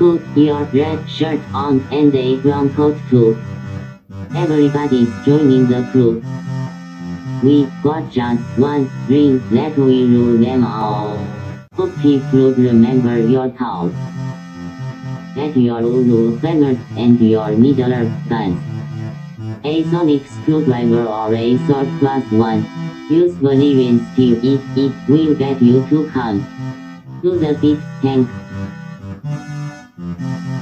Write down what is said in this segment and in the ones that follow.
Put your red shirt on and a brown coat too. Everybody joining the crew. We got just one ring, let we rule them all. Hope people remember your thoughts. At your Uru feathers and your Middle-earth guns. A sonic screwdriver or a sword +1. Usually when still it will get you to come. To the pit tank.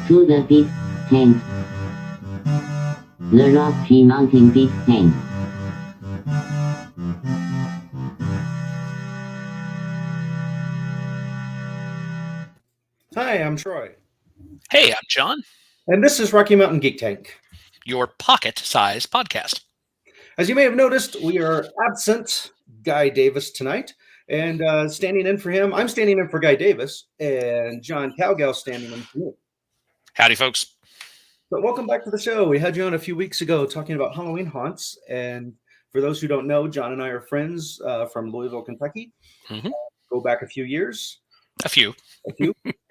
To the pit tank. The Rocky Mountain pit tank. Hi, I'm Troy. Hey, I'm John. And this is Rocky Mountain Geek Tank. Your pocket-sized podcast. As you may have noticed, we are absent Guy Davis tonight. And standing in for him, I'm standing in for Guy Davis, and John Cowgell standing in for me. Howdy, folks. But welcome back to the show. We had you on a few weeks ago talking about Halloween haunts. And for those who don't know, John and I are friends from Louisville, Kentucky. Mm-hmm. Go back a few years. A few.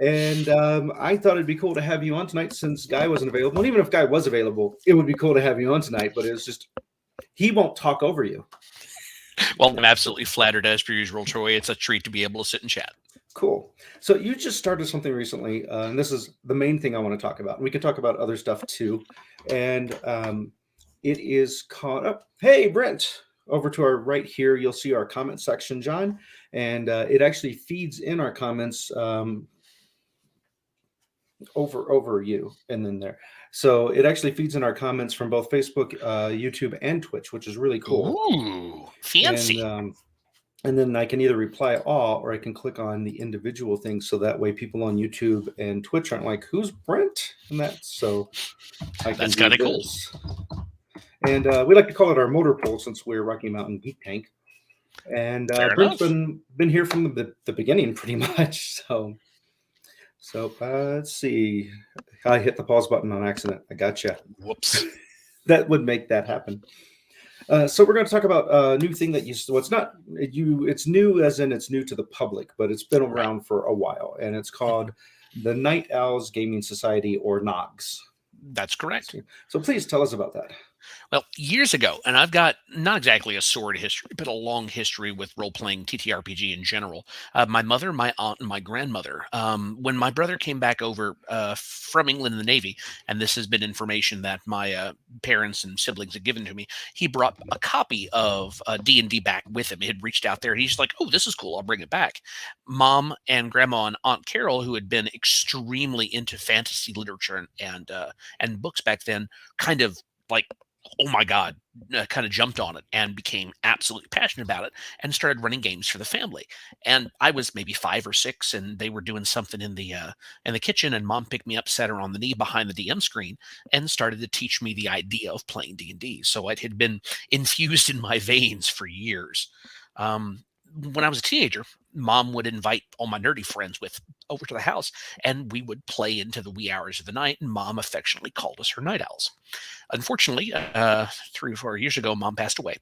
And I thought it'd be cool to have you on tonight since Guy wasn't available. And even if Guy was available, it would be cool to have you on tonight. But it's just, he won't talk over you. Well, I'm absolutely flattered as per usual, Troy. It's a treat to be able to sit and chat. Cool. So you just started something recently, and this is the main thing I want to talk about. We can talk about other stuff too. And it is called up. Hey, Brent, over to our right here, you'll see our comment section, John. And it actually feeds in our comments over you and then there. So it actually feeds in our comments from both Facebook, YouTube, and Twitch, which is really cool. Ooh, fancy. And then I can either reply all or I can click on the individual things so that way people on YouTube and Twitch aren't like, who's Brent? And that's kind of cool. And we like to call it our motor pool since we're Rocky Mountain Geek Tank. And Brent's been here from the beginning pretty much. So let's see. I hit the pause button on accident. I gotcha. Whoops. That would make that happen. So we're going to talk about a new thing that it's new as in it's new to the public, but it's been around for a while, and it's called the Night Owls Gaming Society, or NOGS. That's correct. So please tell us about that. Well, years ago, and I've got not exactly a sordid history, but a long history with role-playing TTRPG in general. My mother, my aunt, and my grandmother, when my brother came back over from England in the Navy, and this has been information that my parents and siblings had given to me, he brought a copy of D&D back with him. He had reached out there, and he's like, oh, this is cool. I'll bring it back. Mom and Grandma and Aunt Carol, who had been extremely into fantasy literature and books back then, kind of like, oh my God, kind of jumped on it and became absolutely passionate about it and started running games for the family. And I was maybe 5 or 6, and they were doing something in the kitchen, and Mom picked me up, sat her on the knee behind the DM screen, and started to teach me the idea of playing D&D. So it had been infused in my veins for years. When I was a teenager, Mom would invite all my nerdy friends over to the house, and we would play into the wee hours of the night, and Mom affectionately called us her night owls. Unfortunately, 3 or 4 years ago, Mom passed away.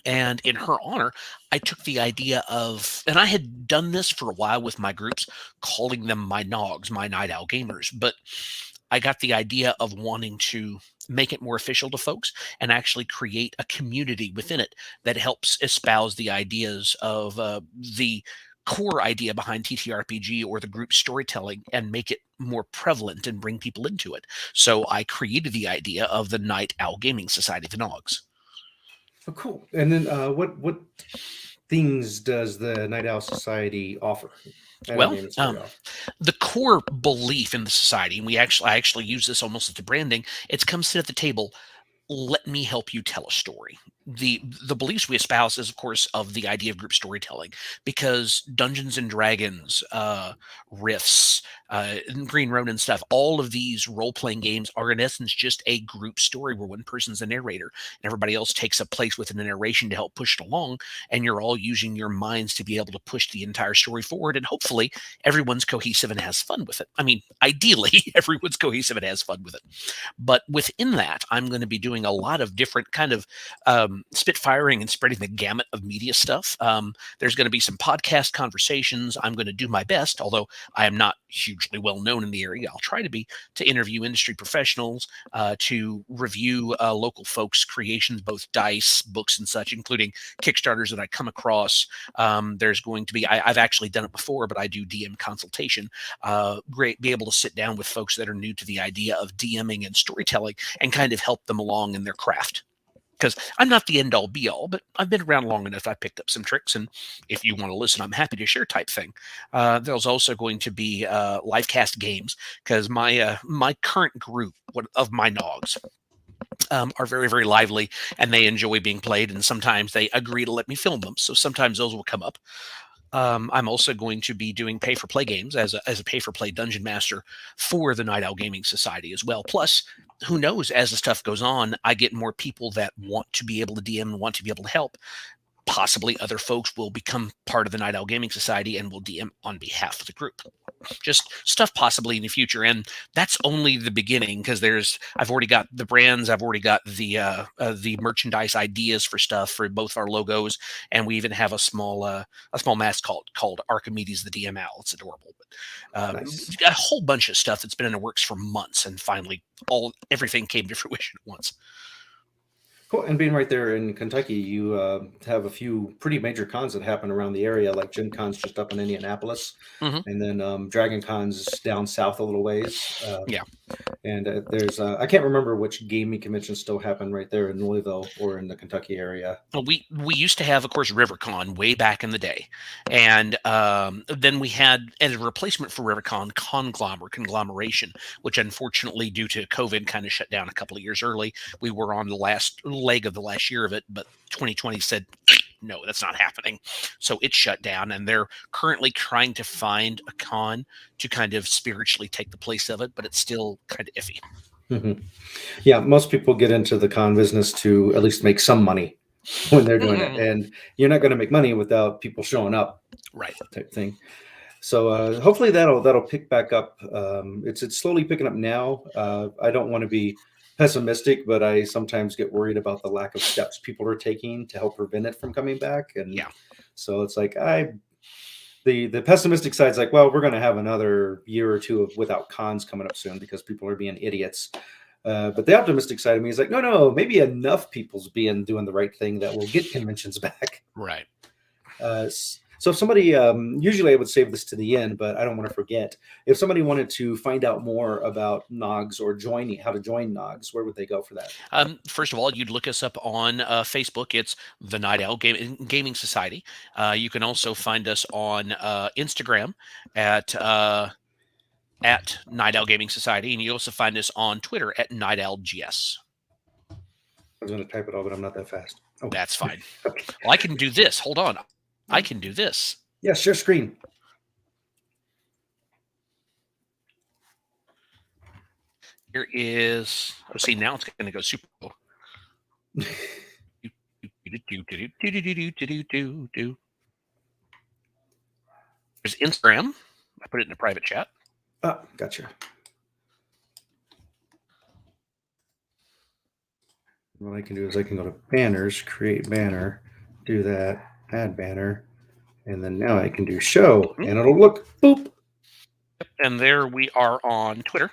And in her honor, I took the idea of, and I had done this for a while with my groups, calling them my NOGs, my Night Owl Gamers, but I got the idea of wanting to make it more official to folks and actually create a community within it that helps espouse the ideas of the core idea behind TTRPG or the group storytelling and make it more prevalent and bring people into it. So I created the idea of the Night Owl Gaming Society, the NOGs. Oh, cool. And then what things does the Night Owl Society offer? Well, the core belief in the society, and I actually use this almost as the branding, it's come sit at the table, let me help you tell a story. The beliefs we espouse is, of course, of the idea of group storytelling, because Dungeons and Dragons, Rifts, Green Ronin stuff, all of these role-playing games are in essence just a group story where one person's the narrator and everybody else takes a place within the narration to help push it along, and you're all using your minds to be able to push the entire story forward, and hopefully everyone's cohesive and has fun with it. I mean, ideally, everyone's cohesive and has fun with it. But within that, I'm going to be doing a lot of different kind of spitfiring and spreading the gamut of media stuff. There's going to be some podcast conversations. I'm going to do my best, although I am not hugely well known in the area. I'll try to be, to interview industry professionals, to review local folks' creations, both dice, books, and such, including Kickstarters that I come across. There's going to be, I've actually done it before, but I do DM consultation. Be able to sit down with folks that are new to the idea of DMing and storytelling and kind of help them along in their craft. Because I'm not the end-all be-all, but I've been around long enough. I picked up some tricks, and if you want to listen, I'm happy to share type thing. There's also going to be live cast games, because my current group of my Nogs are very, very lively, and they enjoy being played, and sometimes they agree to let me film them. So sometimes those will come up. I'm also going to be doing pay-for-play games as a pay-for-play dungeon master for the Night Owl Gaming Society as well. Plus, who knows, as the stuff goes on, I get more people that want to be able to DM and want to be able to help. Possibly other folks will become part of the Night Owl Gaming Society and will DM on behalf of the group. Just stuff possibly in the future, and that's only the beginning, because I've already got the brands, I've already got the merchandise ideas for stuff for both our logos, and we even have a small mascot called Archimedes the DM Owl. It's adorable. But Nice. a whole bunch of stuff that's been in the works for months, and finally everything came to fruition at once. Cool. And being right there in Kentucky, you have a few pretty major cons that happen around the area, like Gen Con's just up in Indianapolis, and then Dragon Con's down south a little ways. Yeah. And there's I can't remember which gaming conventions still happen right there in Louisville or in the Kentucky area. Well, we used to have, of course, RiverCon way back in the day, and then we had, as a replacement for RiverCon, Conglomeration, which unfortunately, due to COVID, kind of shut down a couple of years early. We were on the last leg of the last year of it, but 2020 said, no, that's not happening. So it shut down, and they're currently trying to find a con to kind of spiritually take the place of it, but it's still kind of iffy. Mm-hmm. Yeah, most people get into the con business to at least make some money when they're doing it, and you're not going to make money without people showing up, right? Type thing. So hopefully that'll pick back up. It's slowly picking up now. I don't want to be pessimistic, but I sometimes get worried about the lack of steps people are taking to help prevent it from coming back. And yeah, so it's like the pessimistic side's like, well, we're going to have another year or two without cons coming up soon because people are being idiots. But the optimistic side of me is like, no, maybe enough people's doing the right thing that will get conventions back. Right. So if somebody, usually I would save this to the end, but I don't want to forget. If somebody wanted to find out more about Nogs or how to join Nogs, where would they go for that? First of all, you'd look us up on Facebook. It's the Night Owl Gaming Society. You can also find us on Instagram at Night Owl Gaming Society, and you also find us on Twitter at Night Owl GS. I was going to type it all, but I'm not that fast. Oh. That's fine. Well, I can do this. Hold on. I can do this. Yeah, share screen. Here is, see, now it's going to go super cool. There's Instagram. I put it in a private chat. Oh, gotcha. What I can do is I can go to banners, create banner, do that, add banner, and then now I can do show, and it'll look boop. And there we are on Twitter.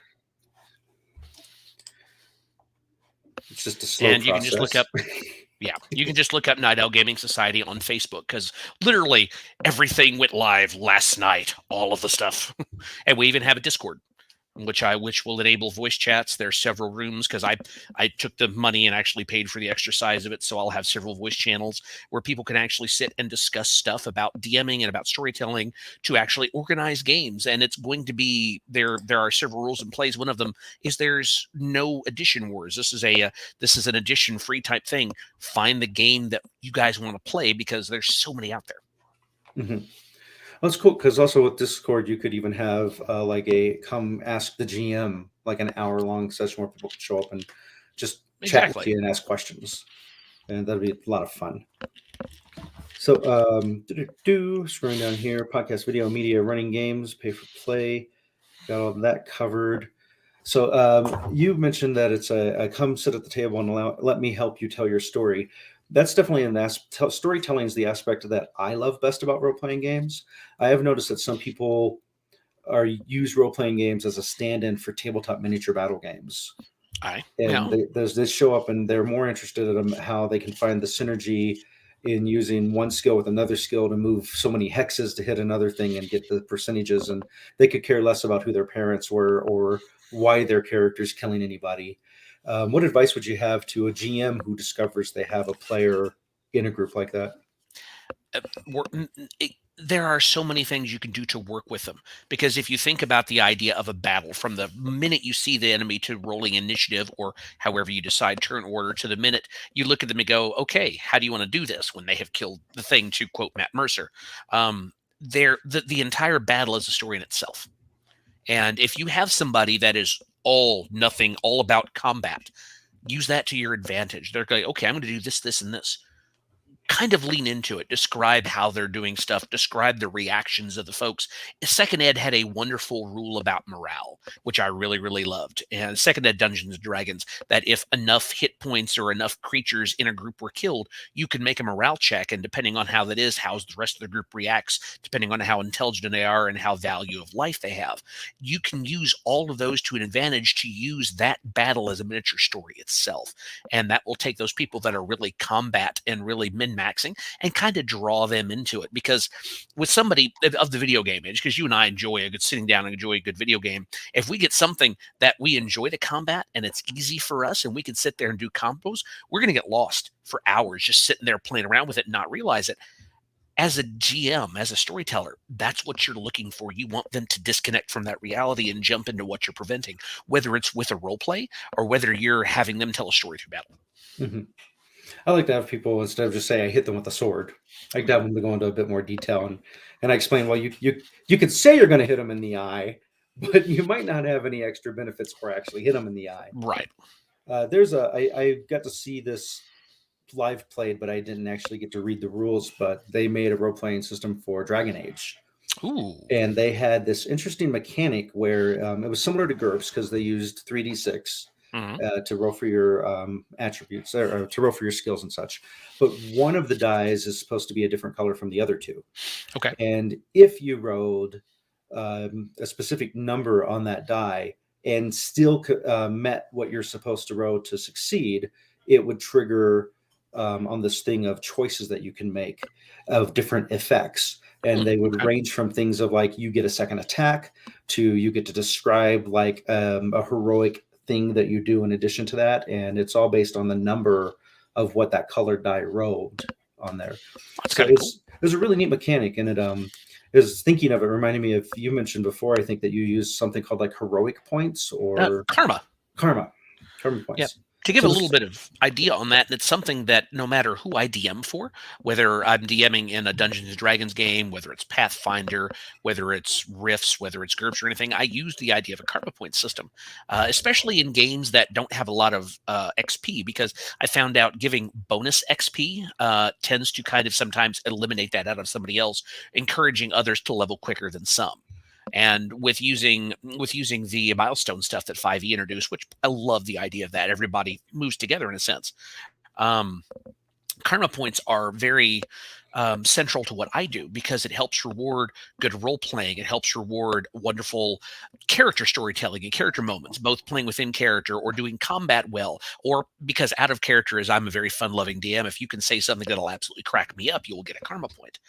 It's just a slow process. You can just look up, you can just look up Night Owl Gaming Society on Facebook, because literally everything went live last night, all of the stuff. And we even have a Discord, which will enable voice chats. There's several rooms, because I took the money and actually paid for the extra size of it, so I'll have several voice channels where people can actually sit and discuss stuff about DMing and about storytelling to actually organize games. And it's going to be there are several rules in place. One of them is there's no edition wars. This is an edition free type thing. Find the game that you guys want to play, because there's so many out there. Mm-hmm. Well, that's cool, because also with Discord, you could even have like a come ask the GM, like an hour-long session where people could show up and just chat with you and ask questions. And that'd be a lot of fun. So scrolling down here, podcast, video, media, running games, pay for play. Got all that covered. So you mentioned that it's a come sit at the table and let me help you tell your story. That's definitely storytelling is the aspect that I love best about role-playing games. I have noticed that some people use role-playing games as a stand-in for tabletop miniature battle games. And they show up and they're more interested in how they can find the synergy in using one skill with another skill to move so many hexes to hit another thing and get the percentages. And they could care less about who their parents were or why their character's killing anybody. What advice would you have to a GM who discovers they have a player in a group like that? There are so many things you can do to work with them, because if you think about the idea of a battle, from the minute you see the enemy to rolling initiative, or however you decide turn order, to the minute you look at them and go, okay, how do you want to do this, when they have killed the thing, to quote Matt Mercer. The entire battle is a story in itself. And if you have somebody that is all nothing, all about combat, use that to your advantage. They're going, okay, I'm going to do this, this, and this. Kind of lean into it, describe how they're doing stuff, describe the reactions of the folks. Second Ed had a wonderful rule about morale, which I really, really loved. And Second Ed Dungeons and Dragons, that if enough hit points or enough creatures in a group were killed, you can make a morale check. And depending on how that is, how the rest of the group reacts, depending on how intelligent they are and how value of life they have, you can use all of those to an advantage to use that battle as a miniature story itself. And that will take those people that are really combat and really min-maxing and kind of draw them into it. Because with somebody of the video game age, because you and I enjoy a good sitting down and enjoy a good video game, if we get something that we enjoy to combat and it's easy for us and we can sit there and do combos, we're going to get lost for hours just sitting there playing around with it and not realize it. As a GM, as a storyteller, that's what you're looking for. You want them to disconnect from that reality and jump into what you're preventing, whether it's with a role play or whether you're having them tell a story through battle. Mm-hmm. I like to have people, instead of just say I hit them with a sword, I like to have them to go into a bit more detail and I explain, well, you could say you're going to hit them in the eye, but you might not have any extra benefits for actually hit them in the eye. Right. I got to see this live played, but I didn't actually get to read the rules. But they made a role playing system for Dragon Age. Ooh. And they had this interesting mechanic where it was similar to GURPS because they used 3d6. To roll for your attributes or to roll for your skills and such. But one of the dies is supposed to be a different color from the other two. Okay. And if you rolled a specific number on that die and still met what you're supposed to roll to succeed, it would trigger on this thing of choices that you can make of different effects. And they would range from things of like you get a second attack to you get to describe like a heroic thing that you do in addition to that, and it's all based on the number of what that colored die rolled on there. That's so kind of cool. It was a really neat mechanic, and it is thinking of it reminded me of, you mentioned before, I think that you use something called like heroic points or karma points. Yep. To give a little bit of idea on that, and it's something that no matter who I DM for, whether I'm DMing in a Dungeons and Dragons game, whether it's Pathfinder, whether it's Rifts, whether it's GURPS or anything, I use the idea of a karma point system, especially in games that don't have a lot of XP, because I found out giving bonus XP tends to kind of sometimes eliminate that out of somebody else, encouraging others to level quicker than some. And with using the milestone stuff that 5e introduced, which I love the idea of that, everybody moves together in a sense. Karma points are very central to what I do, because it helps reward good role playing. It helps reward wonderful character storytelling and character moments, both playing within character or doing combat well, or because out of character, as I'm a very fun loving DM, if you can say something that'll absolutely crack me up, you will get a karma point.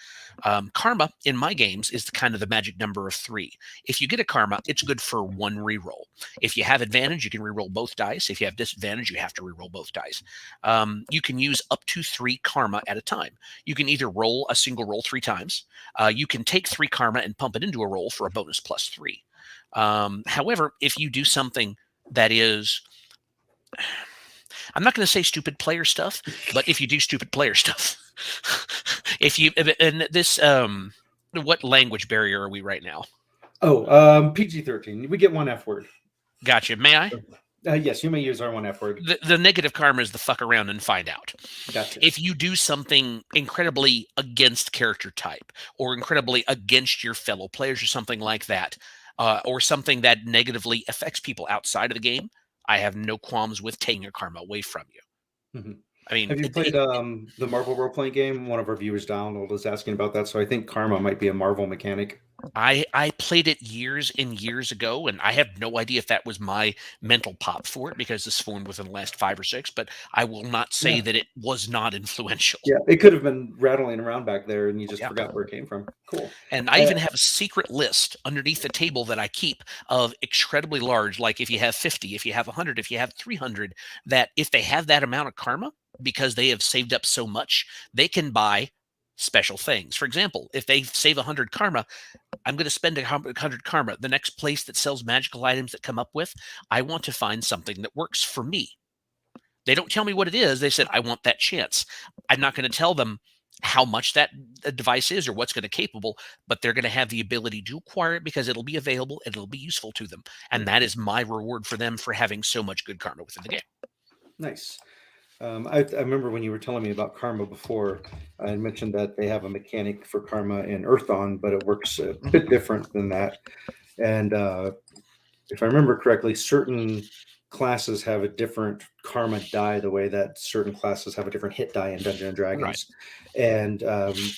Karma in my games is kind of the magic number of 3. If you get a karma, it's good for 1 reroll. If you have advantage, you can reroll both dice. If you have disadvantage, you have to reroll both dice. You can use up to 3 karma at a time. You can either roll a single roll 3 times. You can take 3 karma and pump it into a roll for a bonus plus 3. However, if you do something that is, I'm not going to say stupid player stuff, but if you do stupid player stuff, if you, and this, what language barrier are we right now? PG-13. We get 1 F word. Gotcha. May I? Yes, you may use our 1 F word. The negative karma is the fuck around and find out. Gotcha. If you do something incredibly against character type or incredibly against your fellow players or something like that, or something that negatively affects people outside of the game, I have no qualms with taking your karma away from you. Mm-hmm. I mean, Have you played the Marvel role-playing game? One of our viewers downloaded is asking about that. So I think Karma might be a Marvel mechanic. I played it years and years ago, and I have no idea if that was my mental pop for it because this phone within the last 5 or 6, but I will not say Yeah. that it was not influential. Yeah, it could have been rattling around back there and you just Yeah. forgot where it came from. Cool. And I even have a secret list underneath the table that I keep of incredibly large, like if you have 50, if you have 100, if you have 300, that if they have that amount of karma, because they have saved up so much, they can buy special things. For example, if they save 100 karma, I'm going to spend 100 karma. The next place that sells magical items that come up with, I want to find something that works for me. They don't tell me what it is. They said, I want that chance. I'm not going to tell them how much that device is or what's going to capable, but they're going to have the ability to acquire it because it'll be available and it'll be useful to them. And that is my reward for them for having so much good karma within the game. Nice. I remember when you were telling me about Karma before, I had mentioned that they have a mechanic for Karma in Earthdawn, but it works a bit different than that. And if I remember correctly, certain classes have a different Karma die the way that certain classes have a different hit die in Dungeons and Dragons. Right. And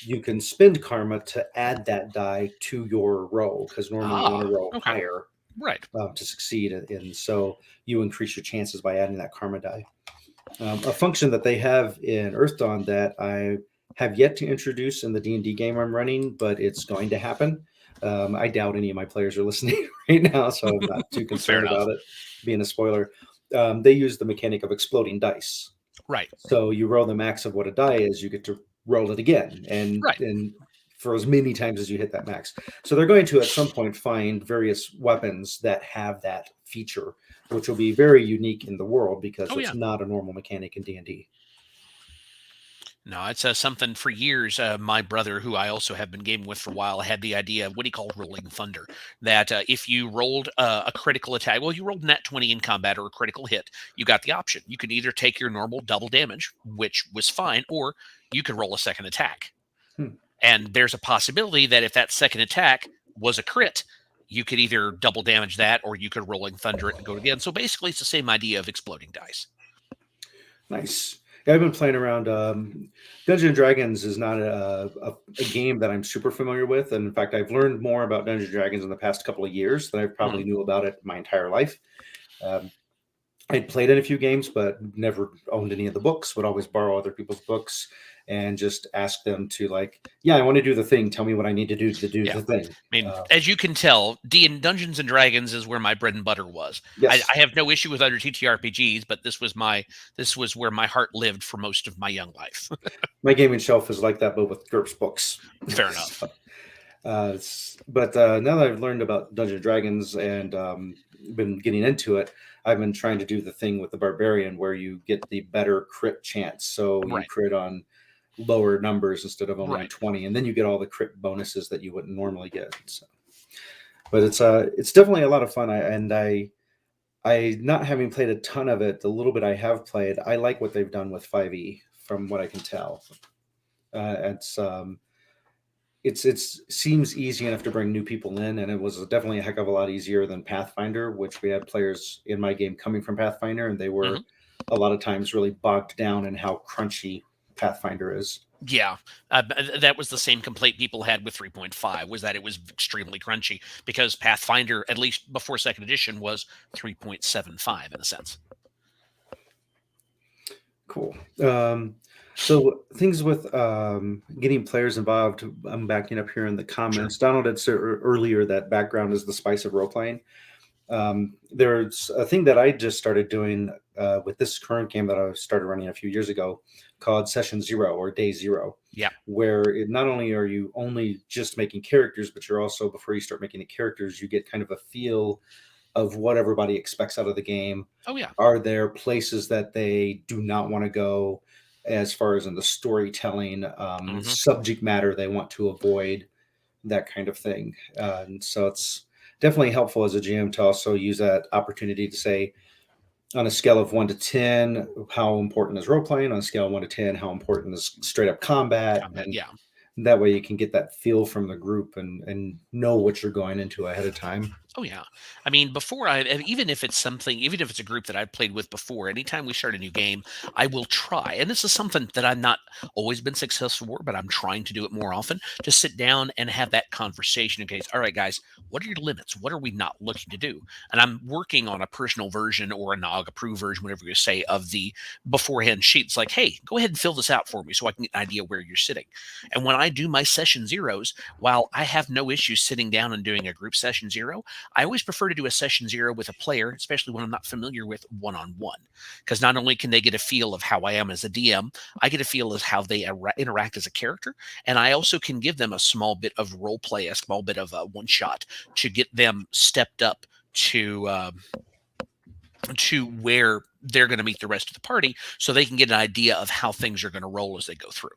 you can spend Karma to add that die to your roll because normally you want to roll okay. higher Right. to succeed. And so you increase your chances by adding that Karma die. A function that they have in Earthdawn that I have yet to introduce in the D&D game I'm running, but it's going to happen. I doubt any of my players are listening right now, so I'm not too concerned about it being a spoiler. They use the mechanic of exploding dice. Right. So you roll the max of what a die is, you get to roll it again, and for as many times as you hit that max. So they're going to at some point find various weapons that have that feature, which will be very unique in the world because it's not a normal mechanic in D&D. No, it's something for years. My brother, who I also have been gaming with for a while, had the idea of what he called rolling thunder. That if you rolled a critical attack, well, you rolled nat 20 in combat or a critical hit, you got the option. You could either take your normal double damage, which was fine, or you could roll a second attack. And there's a possibility that if that second attack was a crit, you could either double damage that or you could rolling thunder it and go again. So basically, it's the same idea of exploding dice. Nice. Yeah, I've been playing around. Dungeons and Dragons is not a game that I'm super familiar with. And in fact, I've learned more about Dungeons and Dragons in the past couple of years than I probably knew about it my entire life. I'd played in a few games, but never owned any of the books, would always borrow other people's books and just ask them to I want to do the thing. Tell me what I need to do the thing. I mean, as you can tell, Dungeons and Dragons is where my bread and butter was. Yes. I have no issue with other TTRPGs, but this was where my heart lived for most of my young life. My gaming shelf is like that, but with GURPS books. Fair enough. But now that I've learned about Dungeons and Dragons and been getting into it, I've been trying to do the thing with the Barbarian where you get the better crit chance. So you crit on lower numbers instead of only 20, and then you get all the crit bonuses that you wouldn't normally get. So, but it's definitely a lot of fun. I not having played a ton of it, the little bit I have played, I like what they've done with 5e from what I can tell. It seems easy enough to bring new people in, and it was definitely a heck of a lot easier than Pathfinder, which we had players in my game coming from Pathfinder, and they were a lot of times really bogged down in how crunchy Pathfinder is. Yeah, that was the same complaint people had with 3.5, was that it was extremely crunchy because Pathfinder, at least before second edition, was 3.75 in a sense. Cool. So things with getting players involved, I'm backing up here in the comments. Sure. Donald had said earlier that background is the spice of role-playing. There's a thing that I just started doing with this current game that I started running a few years ago called Session Zero or Day Zero. Yeah. Where not only are you only just making characters, but you're also, before you start making the characters, you get kind of a feel of what everybody expects out of the game. Oh, yeah. Are there places that they do not want to go as far as in the storytelling, subject matter they want to avoid, that kind of thing. And so it's definitely helpful as a GM to also use that opportunity to say, on a scale of 1 to 10, how important is role playing? On a scale of 1 to 10, how important is straight up combat? And that way you can get that feel from the group and know what you're going into ahead of time. Oh yeah. I mean, even if it's something, even if it's a group that I've played with before, anytime we start a new game, I will try. And this is something that I've not always been successful for, but I'm trying to do it more often to sit down and have that conversation. Okay, all right, guys, what are your limits? What are we not looking to do? And I'm working on a personal version or a NOG approved version, whatever you say, of the beforehand sheets. Like, hey, go ahead and fill this out for me so I can get an idea where you're sitting. And when I do my session zeros, while I have no issues sitting down and doing a group session zero, I always prefer to do a session zero with a player, especially when I'm not familiar with one-on-one, because not only can they get a feel of how I am as a DM, I get a feel of how they interact as a character, and I also can give them a small bit of role play, a small bit of a one shot to get them stepped up to where they're going to meet the rest of the party, so they can get an idea of how things are going to roll as they go through.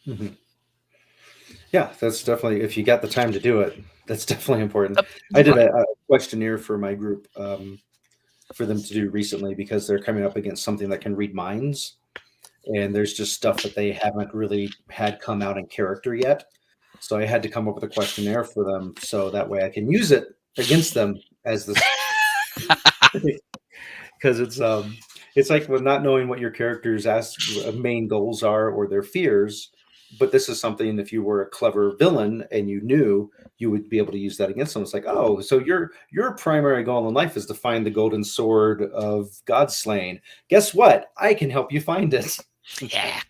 Mm-hmm. Yeah, that's definitely, if you got the time to do it, that's definitely important. I did a questionnaire for my group for them to do recently because they're coming up against something that can read minds. And there's just stuff that they haven't really had come out in character yet. So I had to come up with a questionnaire for them so that way I can use it against them as this. Because it's like with not knowing what your character's main goals are or their fears. But this is something, if you were a clever villain and you knew, you would be able to use that against them. It's like, oh, so your primary goal in life is to find the golden sword of God slaying. Guess what? I can help you find it. Yeah.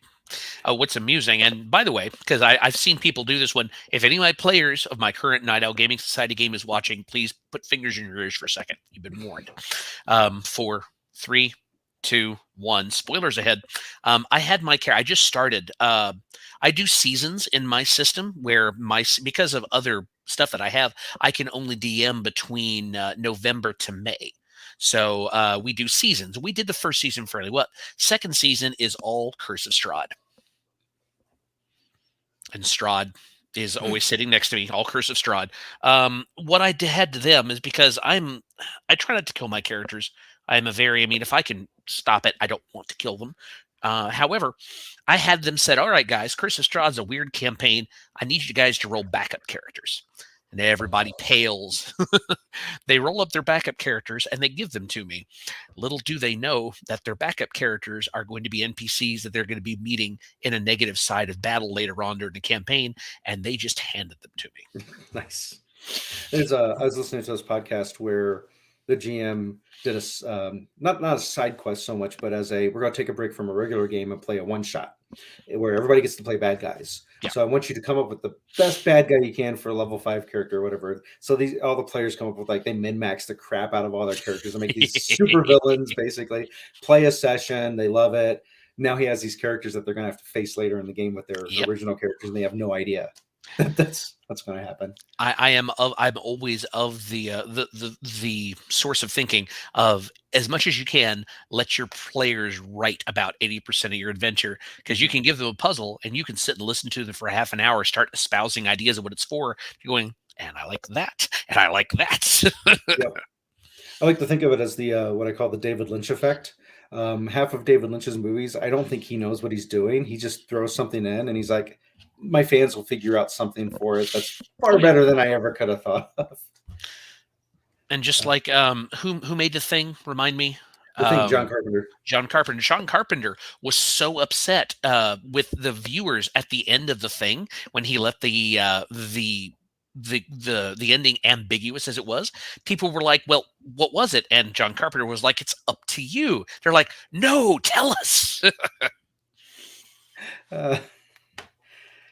Oh, what's amusing, and by the way, because I've seen people do this one, if any of my players of my current Night Owl Gaming Society game is watching, please put fingers in your ears for a second. You've been warned. 4, 3, 2, 1. Spoilers ahead. I had my character. I just started. I do seasons in my system where because of other stuff that I have, I can only DM between November to May. So we do seasons. We did the first season fairly well. Second season is all Curse of Strahd. And Strahd is always sitting next to me, all Curse of Strahd. What I had to them is because I try not to kill my characters. If I can stop it, I don't want to kill them. However, I had them said, all right, guys, Curse of Strahd's a weird campaign. I need you guys to roll backup characters. And everybody pales. They roll up their backup characters and they give them to me. Little do they know that their backup characters are going to be NPCs that they're going to be meeting in a negative side of battle later on during the campaign, and they just handed them to me. Nice. I was listening to this podcast where the GM did not a side quest so much, but we're going to take a break from a regular game and play a one shot where everybody gets to play bad guys. Yeah. So I want you to come up with the best bad guy you can for a level 5 character or whatever. So all the players come up with, like, they min-max the crap out of all their characters and make these super villains, basically. Play a session. They love it. Now he has these characters that they're going to have to face later in the game with their original characters, and they have no idea that's what's going to happen. I'm always of the source of thinking of, as much as you can, let your players write about 80% of your adventure, because you can give them a puzzle and you can sit and listen to them for half an hour, start espousing ideas of what it's for. You're going, and I like that, and I like that. Yep. I like to think of it as the what I call the David Lynch effect. Half of David Lynch's movies, I don't think he knows what he's doing. He just throws something in and he's like, my fans will figure out something for it that's far better than I ever could have thought of. And just like who made the Thing? Remind me. The Thing, John Carpenter. John Carpenter. John Carpenter was so upset with the viewers at the end of The Thing when he let the ending ambiguous as it was. People were like, well, what was it? And John Carpenter was like, it's up to you. They're like, no, tell us.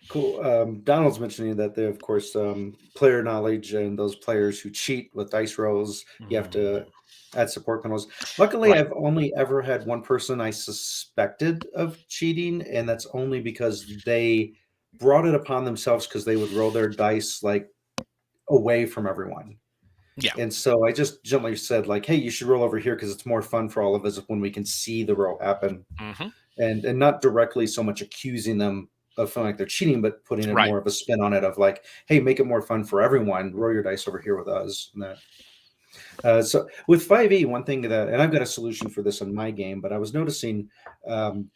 Cool. Donald's mentioning that they, of course, player knowledge and those players who cheat with dice rolls, you have to add support panels. Luckily, I've only ever had one person I suspected of cheating, and that's only because they brought it upon themselves because they would roll their dice like away from everyone. Yeah. And so I just gently said, like, hey, you should roll over here because it's more fun for all of us when we can see the roll happen. And not directly so much accusing them of feeling like they're cheating, but putting more of a spin on it of like, hey, make it more fun for everyone. Roll your dice over here with us. And that. So with 5e, one thing and I've got a solution for this in my game, but I was noticing in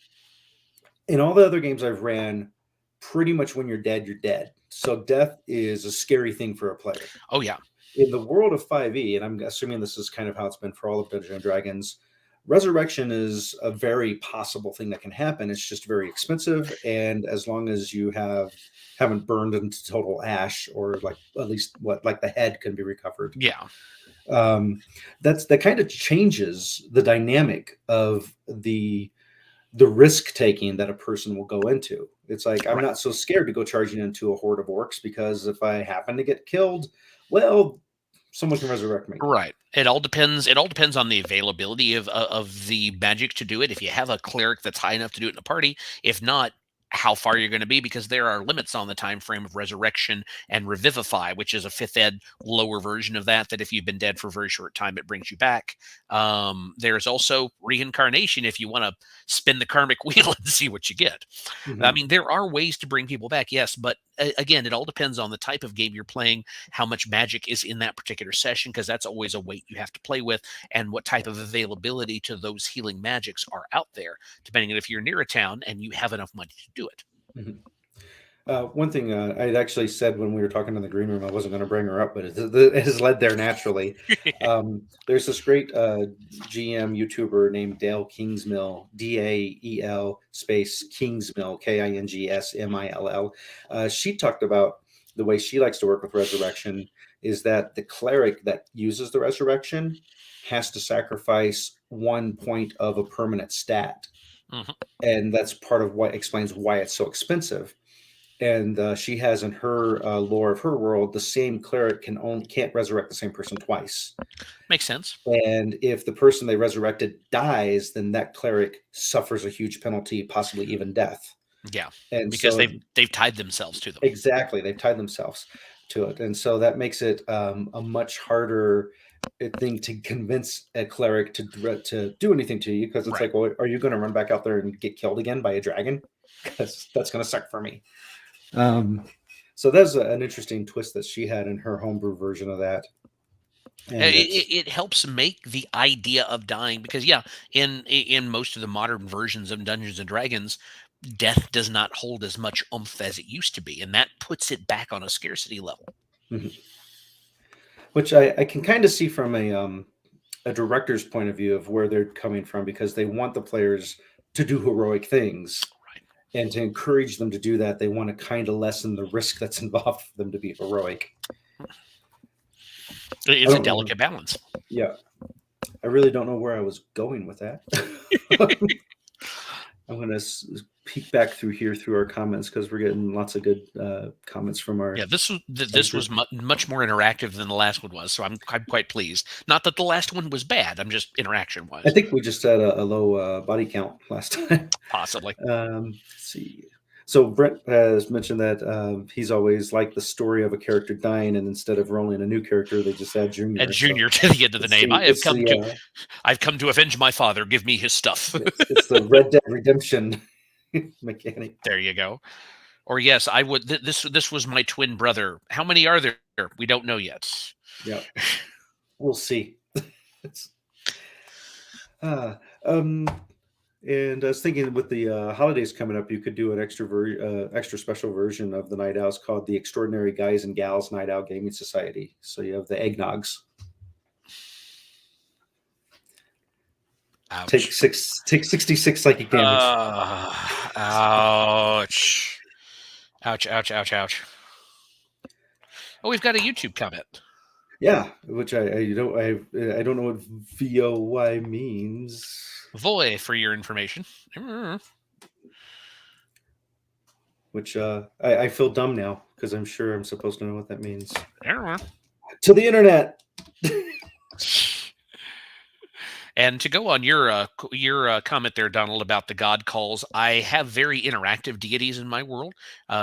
all the other games I've ran, pretty much when you're dead, you're dead. So death is a scary thing for a player. Oh, yeah. in the world of 5e, and I'm assuming this is kind of how it's been for all of Dungeons and Dragons, resurrection is a very possible thing that can happen. It's just very expensive, and as long as you haven't burned into total ash, or like at least like the head can be recovered. Yeah. That kind of changes the dynamic of the risk taking that a person will go into. It's like, I'm not so scared to go charging into a horde of orcs, because if I happen to get killed, well, someone can resurrect me. Right. It all depends on the availability of the magic to do it. If you have a cleric that's high enough to do it in a party, if not, how far you're going to be, because there are limits on the time frame of resurrection and revivify, which is a 5th ed lower version of that if you've been dead for a very short time, it brings you back. There's also reincarnation if you want to spin the karmic wheel and see what you get. I mean, there are ways to bring people back, yes, but again, it all depends on the type of game you're playing, how much magic is in that particular session, because that's always a weight you have to play with, and what type of availability to those healing magics are out there, depending on if you're near a town and you have enough money to do it. One thing I had actually said when we were talking in the green room, I wasn't going to bring her up, but it has led there naturally. There's this great GM YouTuber named Dale Kingsmill, Dael space Kingsmill, Kingsmill. She talked about the way she likes to work with resurrection is that the cleric that uses the resurrection has to sacrifice 1 point of a permanent stat. And that's part of what explains why it's so expensive. And she has in her lore of her world, the same cleric can't resurrect the same person twice. Makes sense. And if the person they resurrected dies, then that cleric suffers a huge penalty, possibly even death. Yeah, and because so, they've tied themselves to them. Exactly, they've tied themselves to it, and so that makes it a much harder thing to convince a cleric to do anything to you, because it's like, well, are you going to run back out there and get killed again by a dragon? Because that's going to suck for me. So that's an interesting twist that she had in her homebrew version of that. And it helps make the idea of dying, because in most of the modern versions of Dungeons and Dragons, death does not hold as much oomph as it used to be, and that puts it back on a scarcity level. Which I can kind of see from a director's point of view of where they're coming from, because they want the players to do heroic things. And to encourage them to do that, they want to kind of lessen the risk that's involved for them to be heroic. It's a delicate balance. Yeah. I really don't know where I was going with that. I'm going to peek back through our comments, because we're getting lots of good comments from our... Yeah, this was much more interactive than the last one was, so I'm quite pleased. Not that the last one was bad, I'm just interaction-wise. I think we just had a low body count last time. Possibly. Let's see. So Brent has mentioned that he's always liked the story of a character dying, and instead of rolling a new character, they just add Junior. Add Junior to the end of the name. I've come to avenge my father. Give me his stuff. It's the Red Dead Redemption mechanic. There you go. Or yes, I would. This was my twin brother. How many are there? We don't know yet. Yeah, we'll see. And I was thinking, with the holidays coming up, you could do an extra special version of the Night Owls called the Extraordinary Guys and Gals Night Owl Gaming Society. So you have the eggnogs. Ouch. Take 66 psychic damage. Ouch. Ouch. Oh, we've got a YouTube comment. Yeah, which I don't know what VOY means. Voy, for your information. Which I feel dumb now, because I'm sure I'm supposed to know what that means. To the internet. And to go on your comment there, Donald, about the god calls, I have very interactive deities in my world.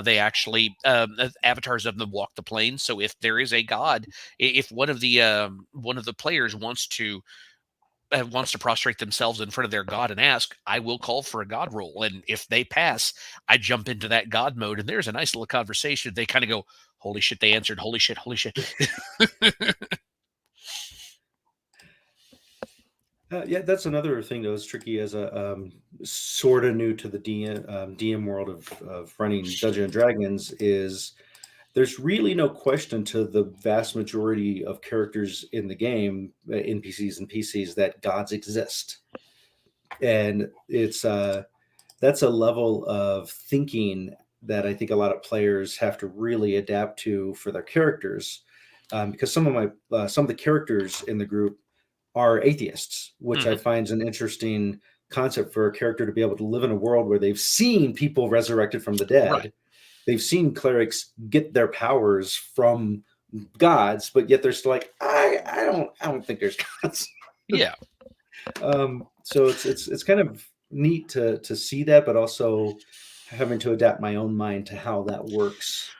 They actually avatars of them walk the plains. So if there is a god, if one of the players wants to prostrate themselves in front of their god and ask, I will call for a god roll. And if they pass, I jump into that god mode, and there's a nice little conversation. They kind of go, holy shit, they answered, holy shit. Yeah, that's another thing that was tricky as a sort of new to the DM world of running Dungeons and Dragons, is there's really no question to the vast majority of characters in the game, NPCs and PCs, that gods exist. And it's that's a level of thinking that I think a lot of players have to really adapt to for their characters, because some of the characters in the group are atheists, which I find is an interesting concept for a character to be able to live in a world where they've seen people resurrected from the dead. Right. They've seen clerics get their powers from gods, but yet they're still like, I don't think there's gods. Yeah. So it's kind of neat to see that, but also having to adapt my own mind to how that works.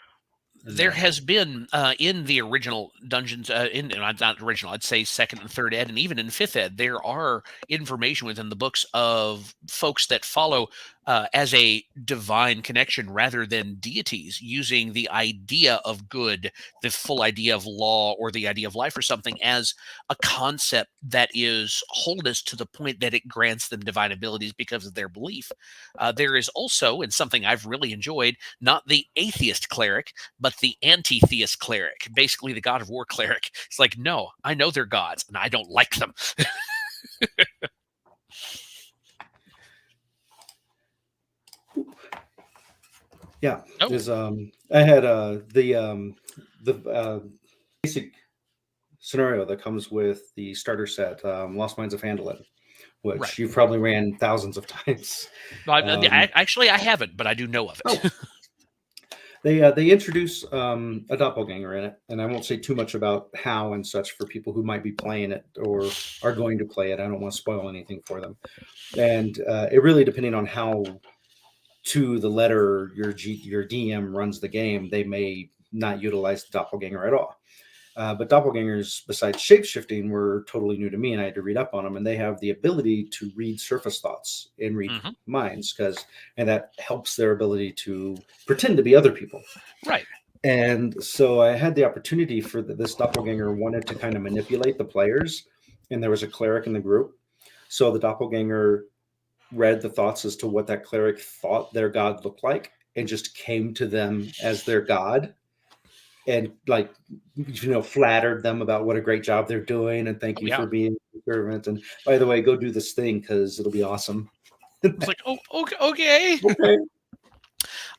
There has been in the original dungeons, not original, I'd say second and third ed, and even in fifth ed, there are information within the books of folks that follow as a divine connection rather than deities, using the idea of good, the full idea of law, or the idea of life or something as a concept that is wholeness to the point that it grants them divine abilities because of their belief. There is also, and something I've really enjoyed, not the atheist cleric, but the anti-theist cleric, basically the God of War cleric. It's like, no, I know they're gods and I don't like them. Yeah, Oh. there's I had the basic scenario that comes with the starter set, Lost Minds of Handling, which Right. you've probably ran thousands of times. Actually, I haven't, but I do know of it. They introduce a doppelganger in it, and I won't say too much about how and such for people who might be playing it or are going to play it. I don't want to spoil anything for them. And it really, depending on how to the letter your DM runs the game, they may not utilize the doppelganger at all. But doppelgangers, besides shapeshifting, were totally new to me, and I had to read up on them. And they have the ability to read surface thoughts and read minds, and that helps their ability to pretend to be other people. Right. And so I had the opportunity for this doppelganger wanted to kind of manipulate the players, and there was a cleric in the group. So the doppelganger read the thoughts as to what that cleric thought their god looked like, and just came to them as their god, and flattered them about what a great job they're doing, and thank you for being a servant. And by the way, go do this thing because it'll be awesome. It's like, oh, okay.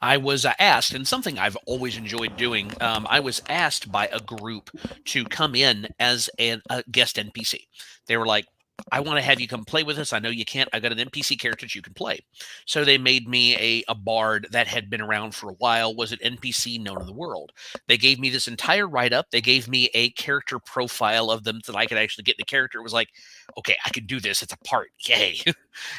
I was asked, and something I've always enjoyed doing, I was asked by a group to come in as a guest NPC. They were like, I want to have you come play with us. I know you can't. I got an NPC character that you can play. So they made me a bard that had been around for a while, was an NPC known in the world. They gave me this entire write-up. They gave me a character profile of them that I could actually get in the character. It was like, okay, I can do this. It's a part. Yay.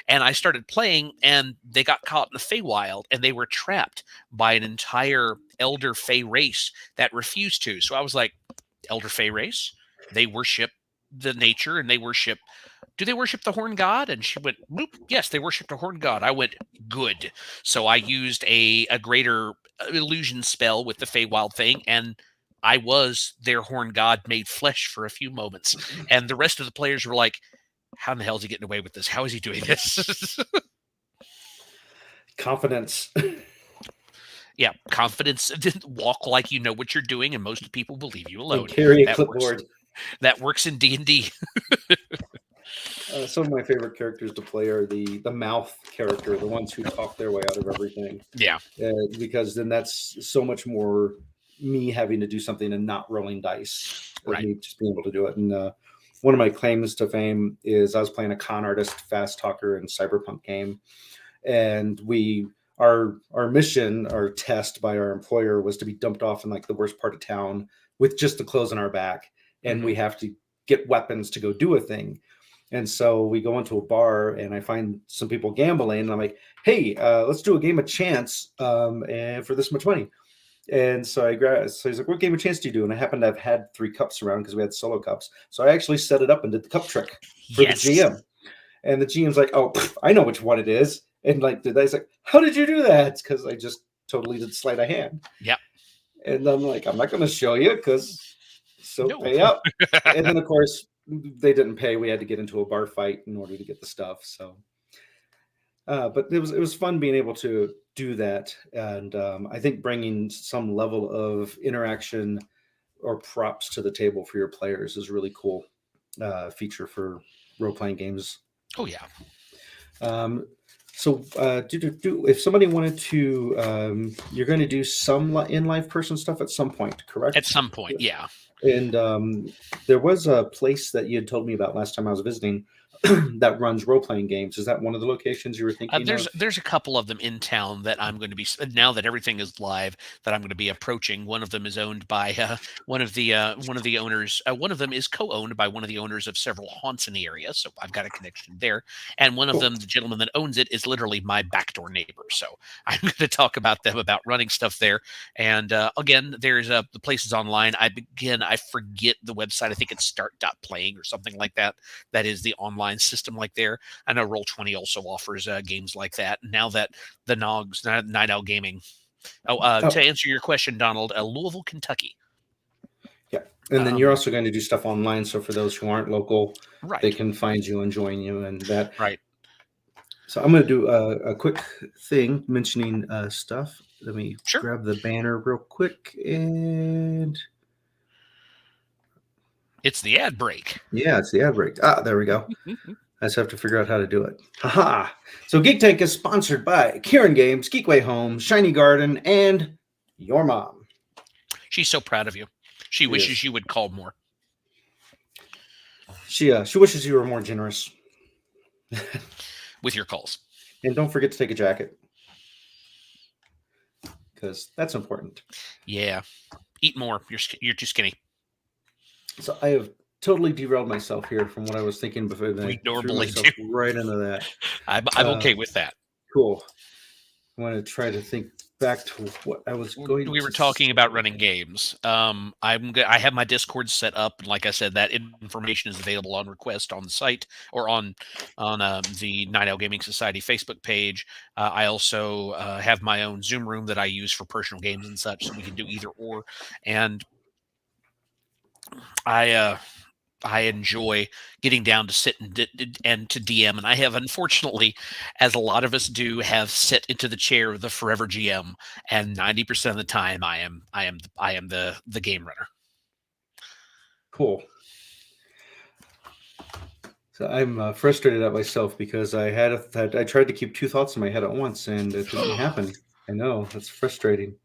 And I started playing, and they got caught in the Feywild, and they were trapped by an entire Elder Fey race that refused to. So I was like, Elder Fey race? They worship the nature, and they worship... Do they worship the horn god? And she went, boop, yes, they worship a horn god. I went, good. So I used a greater illusion spell with the Feywild thing, and I was their horn god made flesh for a few moments. And the rest of the players were like, how in the hell is he getting away with this? How is he doing this? Confidence. Yeah, confidence. Walk like you know what you're doing, and most people will leave you alone. And carry a clipboard. That works in D&D. Some of my favorite characters to play are the mouth character, the ones who talk their way out of everything. Yeah. Because then that's so much more me having to do something and not rolling dice. Right. Me just being able to do it. And one of my claims to fame is I was playing a con artist, fast talker in Cyberpunk game. And our mission, our test by our employer was to be dumped off in like the worst part of town with just the clothes on our back. And we have to get weapons to go do a thing. And so we go into a bar, and I find some people gambling, and I'm like, hey, let's do a game of chance and for this much money. And so he's like, what game of chance do you do? And I happen to have had 3 cups around because we had solo cups. So I actually set it up and did the cup trick for the GM. And the GM's like, oh, I know which one it is. And like, the guy's like, how did you do that? Because I just totally did sleight of hand. Yeah. And I'm like, I'm not going to show you pay up. And then, of course, they didn't pay. We had to get into a bar fight in order to get the stuff. So But it was fun being able to do that, and I think bringing some level of interaction or props to the table for your players is really cool feature for role playing games. Oh yeah. Um, so, if somebody wanted to, you're going to do some in live person stuff at some point, correct? At some point, yeah. And there was a place that you had told me about last time I was visiting that runs role playing games. Is that one of the locations you were thinking of? There's a couple of them in town that I'm going to be, now that everything is live, that I'm going to be approaching. One of them is owned by one of the owners. One of them is co-owned by one of the owners of several haunts in the area, so I've got a connection there. And one of them, the gentleman that owns it, is literally my backdoor neighbor. So I'm going to talk about them, about running stuff there. And again, there's the places online. I forget the website. I think it's start.playing or something like that. That is the online system like there. I know Roll20 also offers games like that. Now that the Nogs, Night Owl Gaming. To answer your question, Donald, Louisville, Kentucky. Yeah, and then you're also going to do stuff online. So for those who aren't local, right, they can find you and join you and that. Right. So I'm going to do a quick thing mentioning stuff. Let me grab the banner real quick, and it's the ad break. Yeah, it's the ad break. There we go. I just have to figure out how to do it. Haha. So Geek Tank is sponsored by Kieran Games, Geekway Homes, Shiny Garden, and your mom. She's so proud of you. She wishes you would call more. She wishes you were more generous with your calls. And don't forget to take a jacket, because that's important. Yeah, eat more. You're too skinny. So I have totally derailed myself here from what I was thinking before. We normally do. Right into that. I'm okay with that. Cool. I want to try to think back to what I was going. We were talking about running games. I have my Discord set up, and like I said, that information is available on request on the site or on the Night Owl Gaming Society Facebook page. I also have my own Zoom room that I use for personal games and such, so we can do either or. And I enjoy getting down to sit and to DM, and I have, unfortunately, as a lot of us do, have sit into the chair of the forever GM, and 90% of the time I am the game runner. Cool. So I'm frustrated at myself because I tried to keep two thoughts in my head at once, and it didn't happen. I know, that's frustrating.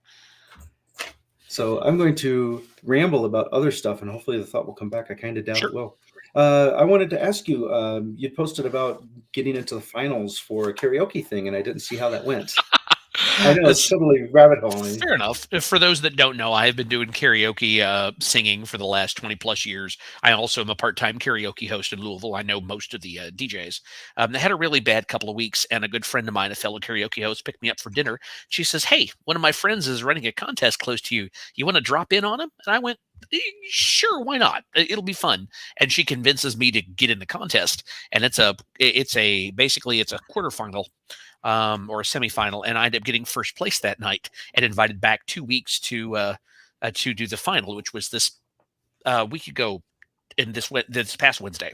So I'm going to ramble about other stuff, and hopefully the thought will come back. I kind of doubt it will. I wanted to ask you, you posted about getting into the finals for a karaoke thing, and I didn't see how that went. I know, it's totally rabbit holing. Fair enough. For those that don't know, I have been doing karaoke singing for the last 20 plus years. I also am a part-time karaoke host in Louisville. I know most of the DJs. They had a really bad couple of weeks, and a good friend of mine, a fellow karaoke host, picked me up for dinner. She says, "Hey, one of my friends is running a contest close to you. You want to drop in on him?" And I went, "Sure, why not? It'll be fun." And she convinces me to get in the contest, and it's basically a quarterfinal or a semifinal, and I ended up getting first place that night and invited back 2 weeks to do the final, which was this week ago in this past Wednesday.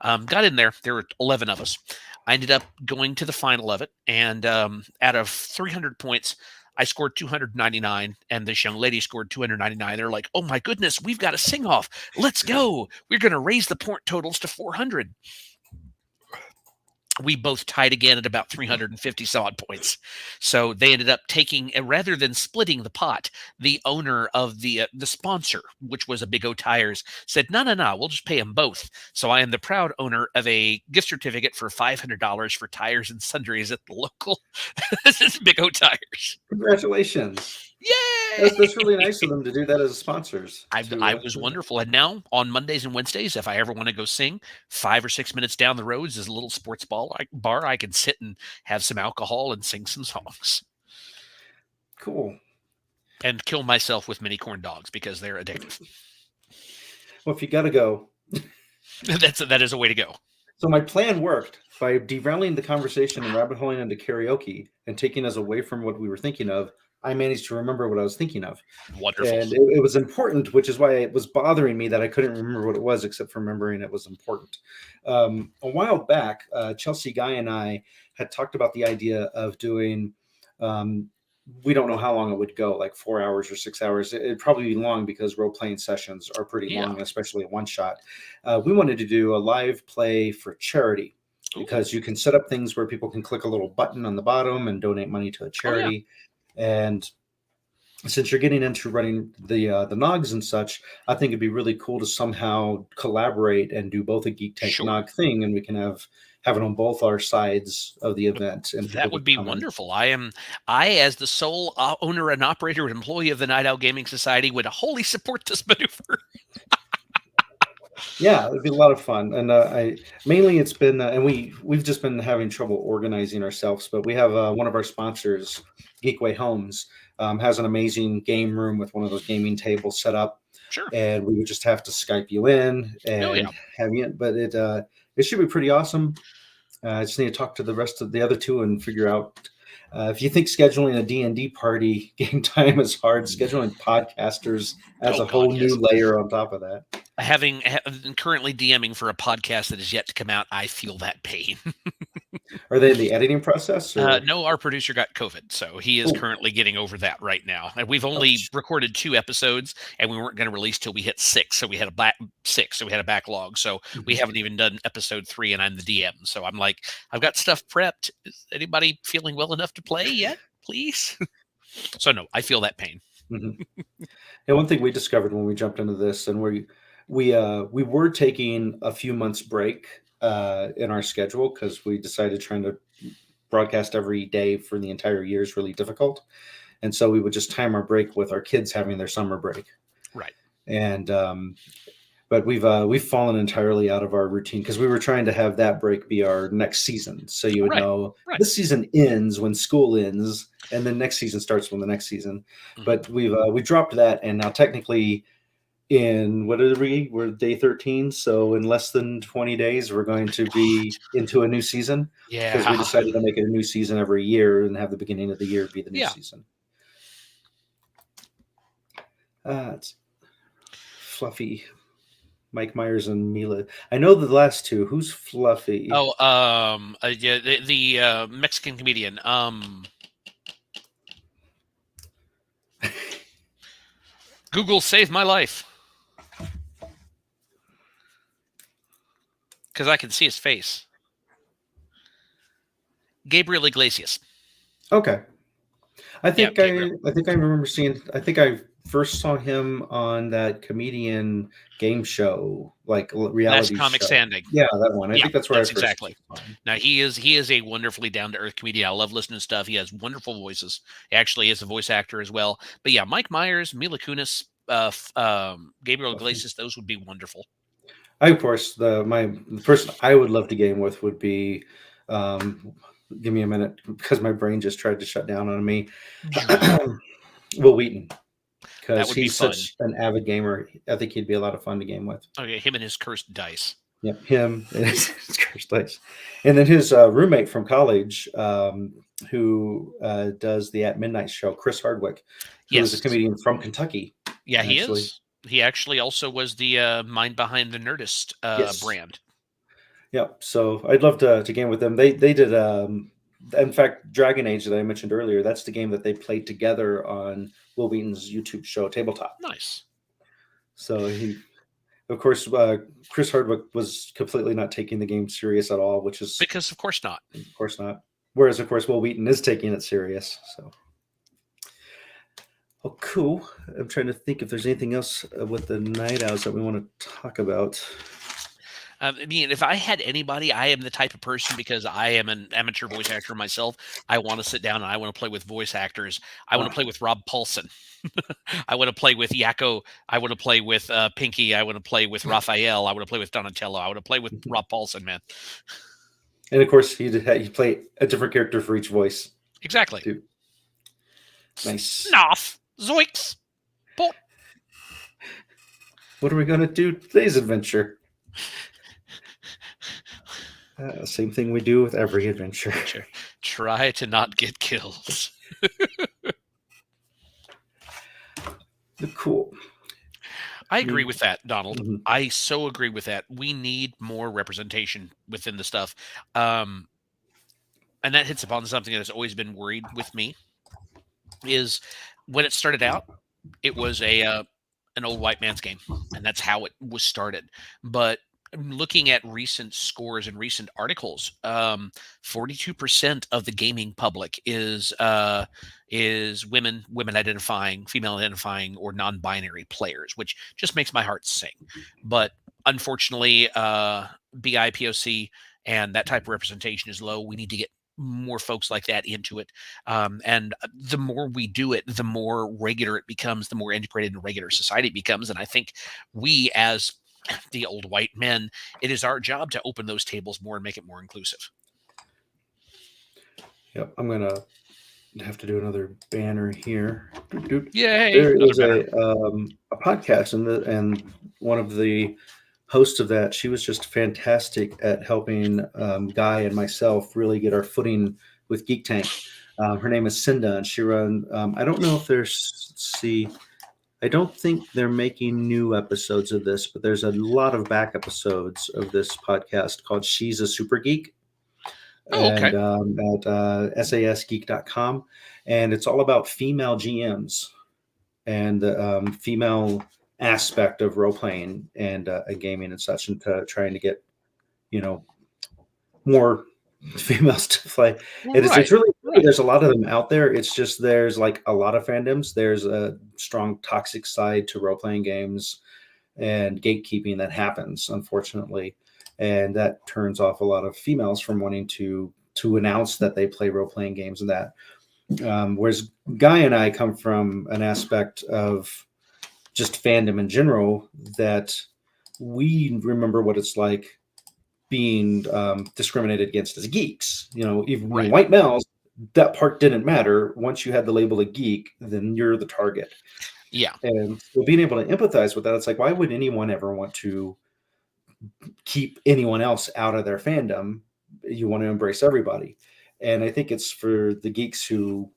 Got in there. There were 11 of us. I ended up going to the final of it, and out of 300 points, I scored 299, and this young lady scored 299. They're like, "Oh my goodness, we've got a sing-off. Let's go. We're going to raise the point totals to 400. We both tied again at about 350 some odd points. So they ended up taking, rather than splitting the pot, the owner of the sponsor, which was a Big O Tires, said, no, we'll just pay them both. So I am the proud owner of a gift certificate for $500 for tires and sundries at the local Big O Tires. Congratulations. Yay! That's really nice of them to do that as sponsors. I was wonderful. And now on Mondays and Wednesdays, if I ever want to go sing, 5 or 6 minutes down the road is a little sports bar. I can sit and have some alcohol and sing some songs. Cool. And kill myself with mini corn dogs because they're addictive. Well, if you got to go. that is a way to go. So my plan worked by derailing the conversation and rabbit holing into karaoke and taking us away from what we were thinking of. I managed to remember what I was thinking of. Wonderful. And it was important, which is why it was bothering me that I couldn't remember what it was, except for remembering it was important. A while back, Chelsea Guy and I had talked about the idea of doing, we don't know how long it would go, like 4 hours or 6 hours. It'd probably be long because role-playing sessions are pretty long, especially a one-shot. We wanted to do a live play for charity, because you can set up things where people can click a little button on the bottom and donate money to a charity. And since you're getting into running the Nogs and such, I think it'd be really cool to somehow collaborate and do both a Geek Tank Nog thing, and we can have it on both our sides of the event. And that would be wonderful. I, as the sole owner and operator and employee of the Night Owl Gaming Society, would wholly support this maneuver. Yeah, it'd be a lot of fun. And mainly it's been, and we've just been having trouble organizing ourselves, but we have one of our sponsors, Geekway Homes, has an amazing game room with one of those gaming tables set up. Sure. And we would just have to Skype you in and have you in, but it should be pretty awesome. I just need to talk to the rest of the other two and figure out, if you think scheduling a D&D party game time is hard, scheduling podcasters adds a whole new layer on top of that. Having currently DMing for a podcast that is yet to come out, I feel that pain. Are they in the editing process? No, our producer got COVID, so he is currently getting over that right now. And we've only recorded 2 episodes, and we weren't going to release till we hit 6, so we had a backlog. So we haven't even done episode 3, and I'm the DM. So I'm like, I've got stuff prepped. Is anybody feeling well enough to play yet, please? So no, I feel that pain. And one thing we discovered when we jumped into this, and we were taking a few months break in our schedule, because we decided trying to broadcast every day for the entire year is really difficult. And so we would just time our break with our kids having their summer break. Right. And but we've fallen entirely out of our routine, because we were trying to have that break be our next season. So you would know this season ends when school ends, and then next season starts when the next season. But we dropped that, and now technically, we're day 13, so in less than 20 days we're going to be into a new season, because we decided to make it a new season every year and have the beginning of the year be the new season. It's Fluffy, Mike Myers and Mila. I know the last two. Who's Fluffy? The Mexican comedian. Google saved my life. Because I can see his face. Gabriel Iglesias. Okay. I think I remember seeing. I think I first saw him on that comedian game show, like reality Last Comic show. Standing. Yeah, that one. I think that's where I first exactly. Now he is a wonderfully down to earth comedian. I love listening to stuff. He has wonderful voices. He actually is a voice actor as well. But yeah, Mike Myers, Mila Kunis, Gabriel Iglesias, those would be wonderful. Of course, the person I would love to game with would be, give me a minute, because my brain just tried to shut down on me. Will Wheaton, because he's such an avid gamer. I think he'd be a lot of fun to game with. Okay, him and his cursed dice. Yep, him and his cursed dice. And then his roommate from college, who does the At Midnight show, Chris Hardwick, who is a comedian from Kentucky. Yeah, he is. He actually also was the mind behind the Nerdist brand. Yep. So I'd love to game with them. They did, in fact, Dragon Age that I mentioned earlier. That's the game that they played together on Will Wheaton's YouTube show, Tabletop. Nice. So of course, Chris Hardwick was completely not taking the game serious at all, which is because of course not. Of course not. Whereas, of course, Will Wheaton is taking it serious. So. Oh, cool. I'm trying to think if there's anything else with the Night Owls that we want to talk about. I mean, if I had anybody, I am the type of person, because I am an amateur voice actor myself. I want to sit down and I want to play with voice actors. I want to play with Rob Paulson. I want to play with Yakko. I want to play with Pinky. I want to play with Raphael. I want to play with Donatello. I want to play with Rob Paulson, man. And of course, you play a different character for each voice. Exactly. Too. Nice. Snuff. Zoinks! Port. What are we going to do today's adventure? Same thing we do with every adventure. Try to not get killed. Cool. I agree with that, Donald. Mhm. I so agree with that. We need more representation within the stuff. Um, and that hits upon something that has always been worried with me is when it started out, it was an old white man's game, and that's how it was started. But looking at recent scores and recent articles, 42% of the gaming public is women identifying, female identifying, or non-binary players, which just makes my heart sing. But unfortunately, BIPOC and that type of representation is low. We need to get more folks like that into it. And the more we do it, the more regular it becomes, the more integrated and regular society becomes. And I think we, as the old white men, it is our job to open those tables more and make it more inclusive. Yep, I'm gonna have to do another banner here. Yay! There Another is banner. a podcast, and one of the hosts of that, she was just fantastic at helping Guy and myself really get our footing with Geek Tank. Her name is Cinda, and she run. I don't know if there's see. I don't think they're making new episodes of this, but there's a lot of back episodes of this podcast called "She's a Super Geek." Oh, okay. And at sasgeek.com, and it's all about female GMs and the female aspect of role playing and gaming and such, and trying to get more females to play. It's really there's a lot of them out there. It's just there's like a lot of fandoms. There's a strong toxic side to role playing games and gatekeeping that happens, unfortunately, and that turns off a lot of females from wanting to announce that they play role playing games and that. Whereas Guy and I come from an aspect of just fandom in general that we remember what it's like being discriminated against as geeks. Even white males, that part didn't matter. Once you had the label of geek, then you're the target. Yeah. And so being able to empathize with that, it's like, why would anyone ever want to keep anyone else out of their fandom? You want to embrace everybody. And I think it's for the geeks who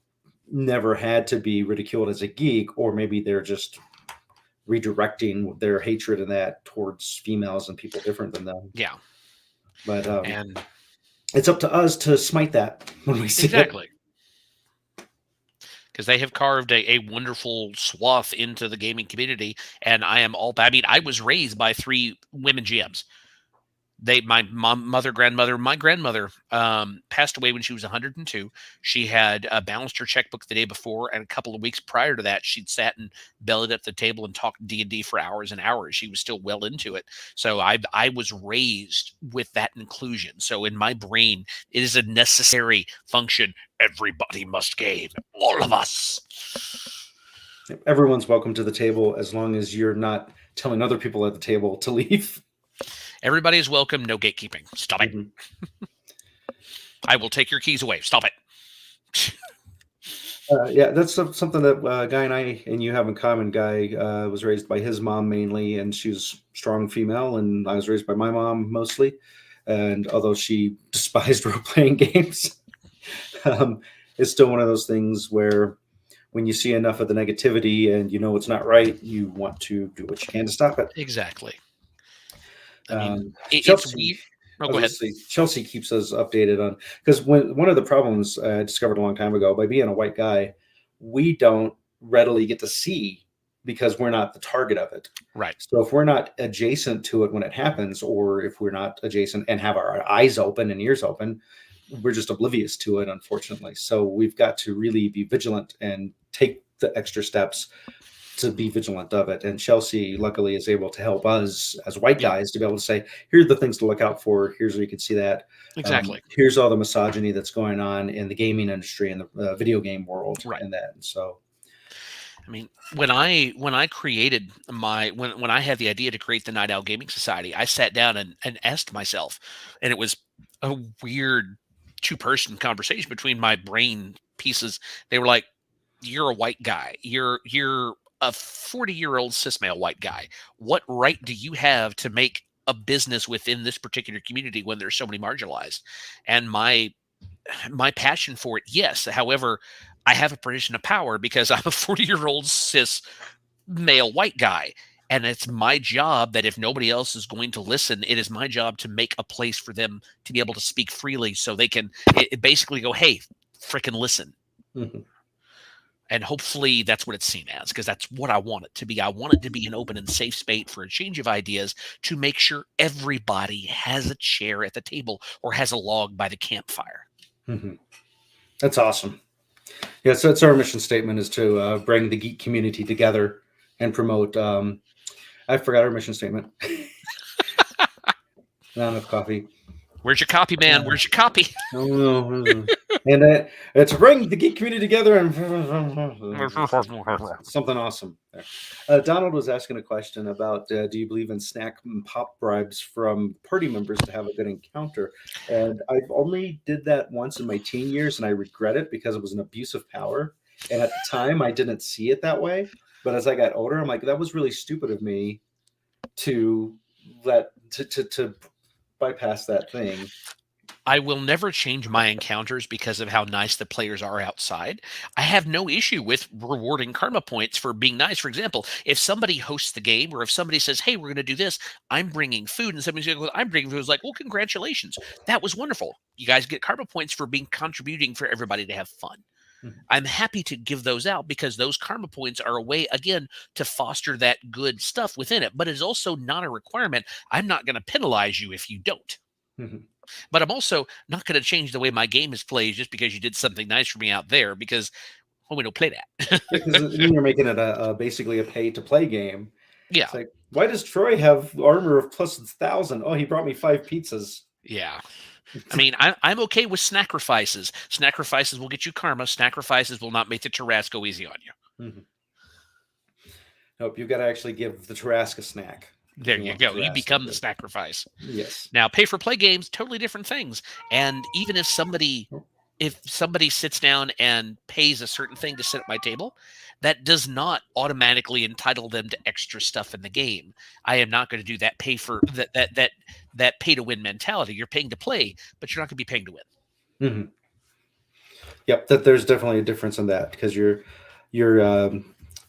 never had to be ridiculed as a geek, or maybe they're just redirecting their hatred and that towards females and people different than them. Yeah. But and it's up to us to smite that when we see exactly. Because they have carved a wonderful swath into the gaming community, and I was raised by 3 women GMs. My mom, mother, grandmother. My grandmother passed away when she was 102. She had balanced her checkbook the day before, and a couple of weeks prior to that, she'd sat and bellied at the table and talked D&D for hours and hours. She was still well into it. So I was raised with that inclusion. So in my brain, it is a necessary function. Everybody must game. All of us. Everyone's welcome to the table as long as you're not telling other people at the table to leave. Everybody is welcome. No gatekeeping. Stop it. Mm-hmm. I will take your keys away. Stop it. Yeah, that's something that Guy and I and you have in common. Guy was raised by his mom mainly, and she was strong female, and I was raised by my mom mostly. And although she despised role-playing games, it's still one of those things where when you see enough of the negativity and you know it's not right, you want to do what you can to stop it. Exactly. Chelsea, go ahead. Chelsea keeps us updated on, because one of the problems I discovered a long time ago, by being a white guy, we don't readily get to see because we're not the target of it. Right. So if we're not adjacent to it when it happens, or if we're not adjacent and have our eyes open and ears open, we're just oblivious to it, unfortunately. So we've got to really be vigilant and take the extra steps to be vigilant of it. And Chelsea, luckily, is able to help us as white guys to be able to say, here are the things to look out for. Here's where you can see that. Exactly. Here's all the misogyny that's going on in the gaming industry and the video game world. Right. And that. And so, I mean, when I created when I had the idea to create the Night Owl Gaming Society, I sat down and asked myself, and it was a weird 2-person conversation between my brain pieces. They were like, you're a white guy. You're a 40-year-old cis male white guy. What right do you have to make a business within this particular community when there's so many marginalized? And my passion for it, yes. However, I have a position of power because I'm a 40-year-old cis male white guy. And it's my job that if nobody else is going to listen, it is my job to make a place for them to be able to speak freely so they can it basically go, hey, freaking listen. Mhm. And hopefully that's what it's seen as, because that's what I want it to be. I want it to be an open and safe space for a change of ideas to make sure everybody has a chair at the table or has a log by the campfire. Mhm. That's awesome. Yeah, so it's our mission statement is to bring the geek community together and promote. I forgot our mission statement. Not enough coffee. Where's your copy, man? Where's your copy? And to bring the geek community together and something awesome there. Donald was asking a question about do you believe in snack and pop bribes from party members to have a good encounter? And I've only did that once in my teen years, and I regret it because it was an abuse of power. And at the time, I didn't see it that way. But as I got older, I'm like, that was really stupid of me to bypass that thing. I will never change my encounters because of how nice the players are outside. I have no issue with rewarding karma points for being nice. For example, if somebody hosts the game or if somebody says, hey, we're going to do this, I'm bringing food, and somebody's going to go, I'm bringing food. It's like, well, congratulations. That was wonderful. You guys get karma points for being contributing for everybody to have fun. Mhm. I'm happy to give those out because those karma points are a way, again, to foster that good stuff within it. But it's also not a requirement. I'm not going to penalize you if you don't. Mhm. But I'm also not going to change the way my game is played just because you did something nice for me out there, because we don't play that. Because then you're making it basically a pay-to-play game. Yeah. It's like, why does Troy have armor of plus 1,000? Oh, he brought me 5 pizzas. Yeah. I mean, I'm okay with sacrifices. Sacrifices will get you karma. Sacrifices will not make the Tarrasque go easy on you. Mm-hmm. Nope, you've got to actually give the Tarrasque a snack. There you go. You Tarrasque become the good. sacrifice. Yes. Now, pay for play games, totally different things. And even if somebody sits down and pays a certain thing to sit at my table, that does not automatically entitle them to extra stuff in the game. I am not going to do that pay for that pay to win mentality. You're paying to play, but you're not going to be paying to win. Mm-hmm. Yep, that there's definitely a difference in that because you're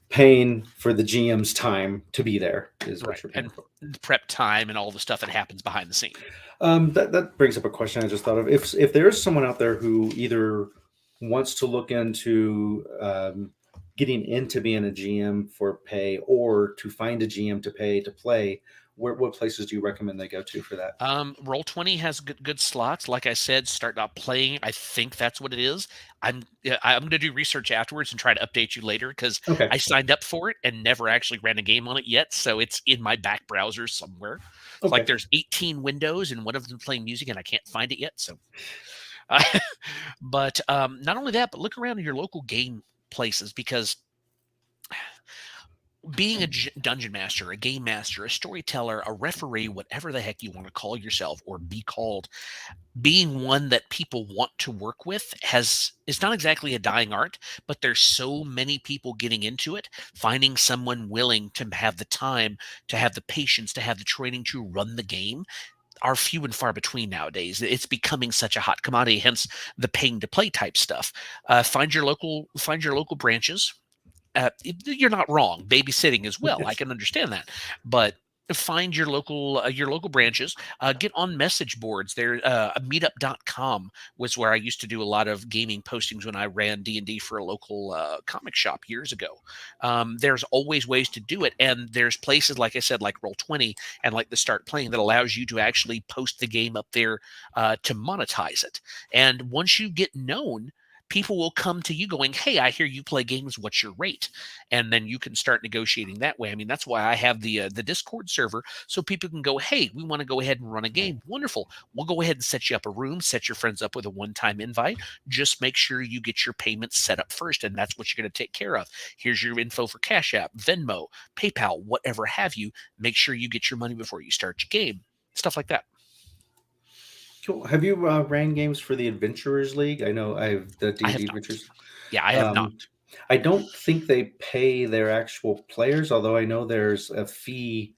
paying for the GM's time to be there is what you're paying and for. Prep time and all the stuff that happens behind the scene. That brings up a question I just thought of. If there's someone out there who either wants to look into getting into being a GM for pay or to find a GM to pay to play, what places do you recommend they go to for that? Roll20 has good slots. Like I said, start out playing. I think that's what it is. I'm going to do research afterwards and try to update you later because Okay. I signed up for it and never actually ran a game on it yet. So it's in my back browser somewhere. It's like there's 18 windows and one of them playing music and I can't find it yet. So, but not only that, but look around in your local game places because being a dungeon master, a game master, a storyteller, a referee, whatever the heck you want to call yourself or be called, being one that people want to work with is not exactly a dying art, but there's so many people getting into it. Finding someone willing to have the time, to have the patience, to have the training to run the game are few and far between nowadays. It's becoming such a hot commodity, hence the paying to play type stuff. Find your local branches. You're not wrong. Babysitting as well. I can understand that, but find your local branches. Get on message boards. There, meetup.com was where I used to do a lot of gaming postings when I ran D&D for a local comic shop years ago. There's always ways to do it, and there's places like I said, like Roll20 and like the Start Playing that allows you to actually post the game up there to monetize it. And once you get known, people will come to you going, hey, I hear you play games. What's your rate? And then you can start negotiating that way. I mean, that's why I have the Discord server so people can go, hey, we want to go ahead and run a game. Wonderful. We'll go ahead and set you up a room, set your friends up with a one-time invite. Just make sure you get your payments set up first, and that's what you're going to take care of. Here's your info for Cash App, Venmo, PayPal, whatever have you. Make sure you get your money before you start your game. Stuff like that. Cool. Have you ran games for the Adventurers League? I know I have the D&D Adventures. Yeah, I have not. I don't think they pay their actual players, although I know there's a fee.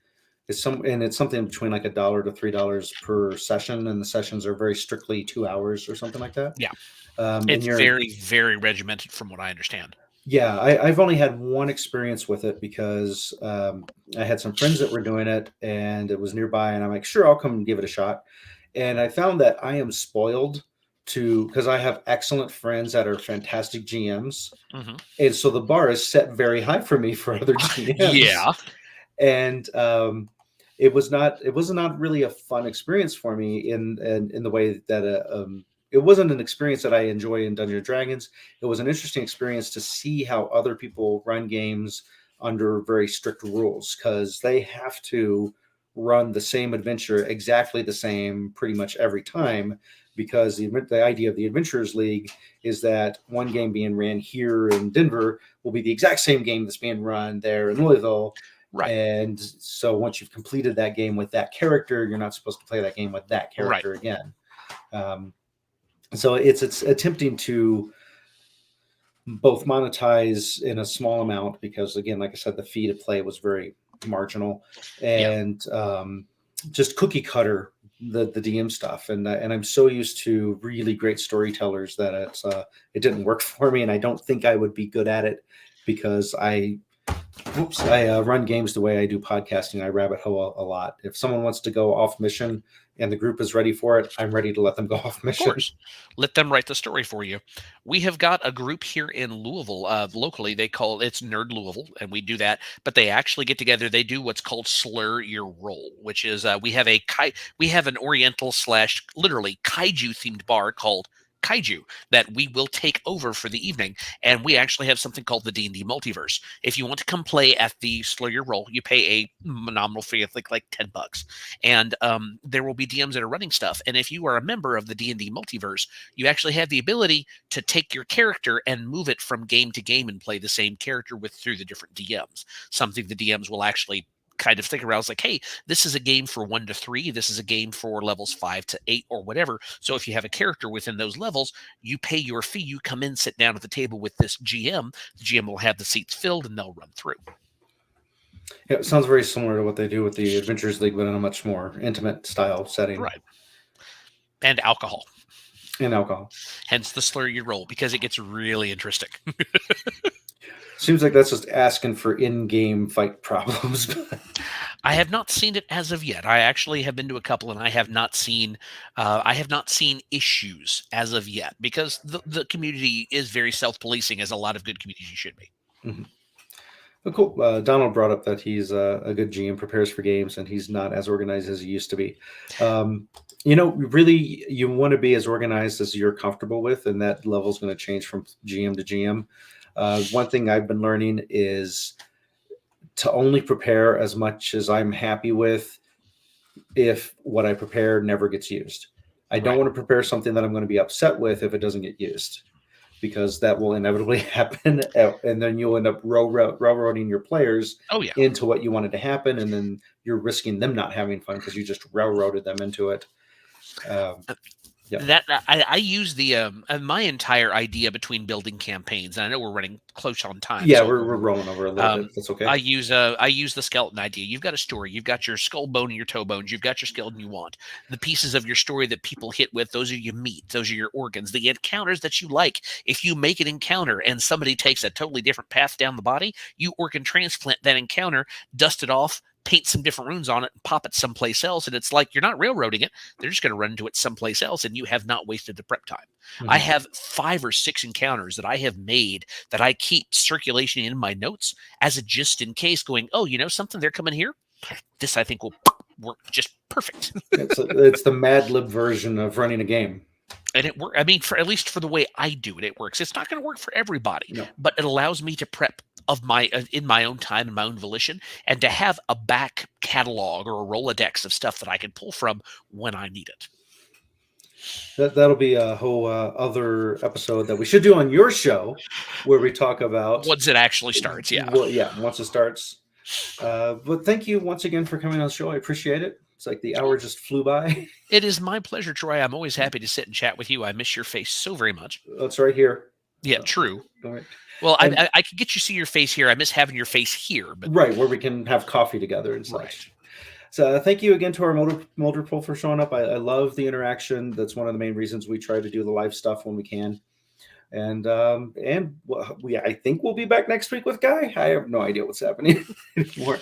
It's something between like $1 to $3 per session, and the sessions are very strictly 2 hours or something like that. Yeah, and it's very, very regimented from what I understand. Yeah, I've only had one experience with it because I had some friends that were doing it and it was nearby, and I'm like, sure, I'll come and give it a shot. And I found that I am spoiled because I have excellent friends that are fantastic GMs. Hmm. And so the bar is set very high for me for other GMs. Yeah. And it was not really a fun experience for me in the way that it wasn't an experience that I enjoy in Dungeons and Dragons. It was an interesting experience to see how other people run games under very strict rules, because they have to run the same adventure exactly the same pretty much every time, because the idea of the Adventurers League is that one game being ran here in Denver will be the exact same game that's being run there in Louisville. Right. And so once you've completed that game with that character, you're not supposed to play that game with that Right. character again. So it's attempting to both monetize in a small amount, because again, like I said, the fee to play was very marginal, Yeah. and just cookie cutter the DM stuff. And I'm so used to really great storytellers that it didn't work for me, and I don't think I would be good at it, because I run games the way I do podcasting. I rabbit hole a lot. If someone wants to go off mission and the group is ready for it, I'm ready to let them go off Of mission. course. Let them write the story for you. We have got a group here in Louisville. Locally, they call it's Nerd Louisville, and we do that. But they actually get together. They do what's called Slur Your Roll, which is we have we have an Oriental slash literally kaiju themed bar called Kaiju that we will take over for the evening, and we actually have something called the D&D Multiverse. If you want to come play at the Slur Your Roll, you pay a nominal fee of like $10, and there will be DMs that are running stuff. And if you are a member of the D&D Multiverse, you actually have the ability to take your character and move it from game to game and play the same character through the different DMs. Something the DMs will actually kind of think around. It's like, hey, this is a game for 1 to 3. This is a game for levels 5 to 8 or whatever. So if you have a character within those levels, you pay your fee. You come in, sit down at the table with this GM. The GM will have the seats filled and they'll run through. Yeah, it sounds very similar to what they do with the Adventures League, but in a much more intimate style setting. Right. And alcohol. And alcohol. Hence the Slur Your Roll, because it gets really interesting. Seems like that's just asking for in-game fight problems. I have not seen it as of yet. I actually have been to a couple, and I have not seen issues as of yet, because the community is very self-policing, as a lot of good communities should be. Mm-hmm. Well, cool. Donald brought up that he's a good GM, prepares for games, and he's not as organized as he used to be. Really, you want to be as organized as you're comfortable with, and that level is going to change from GM to GM. One thing I've been learning is to only prepare as much as I'm happy with if what I prepare never gets used. I don't want to prepare something that I'm going to be upset with if it doesn't get used, because that will inevitably happen. And then you'll end up railroading your players into what you wanted to happen. And then you're risking them not having fun because you just railroaded them into it. That I use the my entire idea between building campaigns, and I know we're running close on time. Yeah, so we're rolling over a little bit. That's okay. I use the skeleton idea. You've got a story. You've got your skull bone and your toe bones. You've got your skeleton you want. The pieces of your story that people hit with, those are your meat. Those are your organs. The encounters that you like. If you make an encounter and somebody takes a totally different path down the body, you organ transplant that encounter, dust it off, paint some different runes on it, and pop it someplace else. And it's like, you're not railroading it. They're just going to run into it someplace else, and you have not wasted the prep time. Mm-hmm. I have 5 or 6 encounters that I have made that I keep circulating in my notes as a just in case, going, oh, something, they're coming here. This, I think, will work just perfect. It's the Mad Lib version of running a game. And it works. I mean, at least for the way I do it, it works. It's not going to work for everybody, but it allows me to prep in my own time and my own volition, and to have a back catalog or a Rolodex of stuff that I can pull from when I need it. That'll be a whole other episode that we should do on your show, where we talk about once it actually starts. Once it starts. But thank you once again for coming on the show. I appreciate it. It's like the hour just flew by. It is my pleasure, Troy. I'm always happy to sit and chat with you. I miss your face so very much. It's right here. Yeah, true. Right. Well, I could get you to see your face here. I miss having your face here. But... Right, where we can have coffee together and such. Right. So thank you again to our Molder Pool for showing up. I love the interaction. That's one of the main reasons we try to do the live stuff when we can. And I think we'll be back next week with Guy. I have no idea what's happening anymore.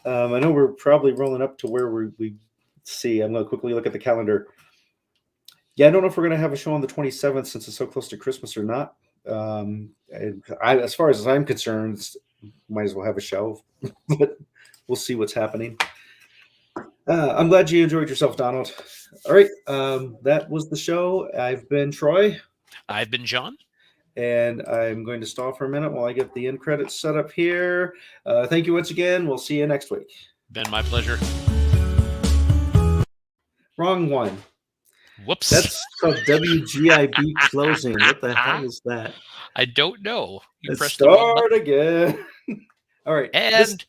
I know we're probably rolling up to where we see. I'm going to quickly look at the calendar. Yeah, I don't know if we're going to have a show on the 27th since it's so close to Christmas or not. As far as I'm concerned, might as well have a show, but we'll see what's happening. I'm glad you enjoyed yourself, Donald. All right, that was the show. I've been Troy. I've been John. And I'm going to stall for a minute while I get the end credits set up here. Thank you once again. We'll see you next week. Been my pleasure. Wrong one. Whoops. That's called WGIB closing. What the hell is that? I don't know. You Let's pressed start again. All right. And